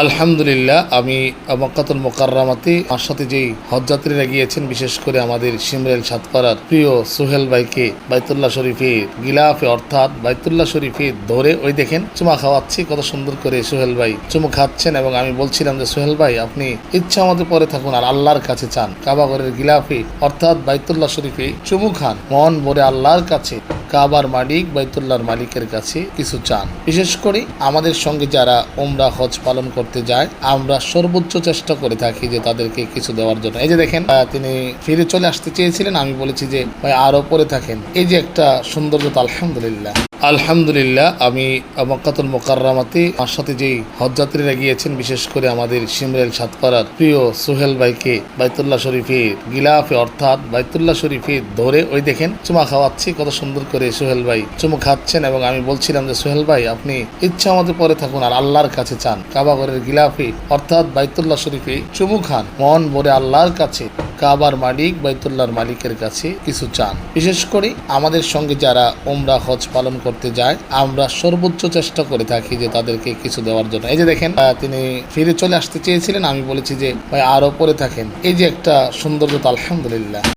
আলহামদুলিল্লাহ, আমি মক্কাতুল মুকাররমাতে আমার সাথে যেই হজযাত্রীরা গিয়েছেন, বিশেষ করে আমাদের সিমরেল সাতপাড়ার প্রিয় সোহেল ভাইকে বাইতুল্লাহ শরীফের গিলাফে অর্থাৎ বাইতুল্লাহ শরীফে ধরে ওই দেখেন চুমা খাওয়াচ্ছি। কত সুন্দর করে সোহেল ভাই চুমু খাচ্ছেন এবং আমি বলছিলাম যে সোহেল ভাই আপনি ইচ্ছা আমাদের পরে থাকুন আর আল্লাহর কাছে চান, কাবা ঘরের গিলাফে অর্থাৎ বাইতুল্লাহ শরীফে চুমু খান, মন ভরে আল্লাহর কাছে, কাবার মালিক বাইতুল্লাহর মালিকের কাছে কিছু চান। বিশেষ করে আমাদের সঙ্গে যারা উমরা হজ পালন করতে যায়, আমরা সর্বোচ্চ চেষ্টা করে থাকি যে তাদেরকে কিছু দেওয়ার জন্য। এই যে দেখেন তিনি ফিরে চলে আসতে চেয়েছিলেন, আমি বলেছি যে ভাই আরো পরে থাকেন। এই যে একটা সৌন্দর্যতা। আলহামদুলিল্লাহ, আমি মক্কাতুল মুকাররমাতে আমার সাথে যেই হজযাত্রীরা গিয়েছেন, বিশেষ করে আমাদের সিমরেল সাতপাড়ার প্রিয় সোহেল ভাইকে বাইতুল্লাহ শরীফের গিলাফে অর্থাৎ বাইতুল্লাহ শরীফে ধরে ওই দেখেন চুমা খাওয়াচ্ছি। কত সুন্দর করে সোহেল ভাই চুমু খাচ্ছেন এবং আমি বলছিলাম যে সোহেল ভাই আপনি ইচ্ছা আমাদের পরে থাকুন আর আল্লাহর কাছে চান, কাবা ঘরের গিলাফে অর্থাৎ বাইতুল্লাহ শরীফে চুমু খান, মন ভরে আল্লাহর কাছে, কাবার মালিক বাইতুল্লাহর মালিকের কাছে কিছু চান। বিশেষ করে আমাদের সঙ্গে যারা উমরা হজ পালন করতে যায়, আমরা সর্বোচ্চ চেষ্টা করে থাকি যে তাদেরকে কিছু দেওয়ার জন্য। এই যে দেখেন তিনি ফিরে চলে আসতে চেয়েছিলেন, আমি বলেছি যে ভাই আরো পরে থাকেন। এই যে একটা সৌন্দর্যতা। আলহামদুলিল্লাহ।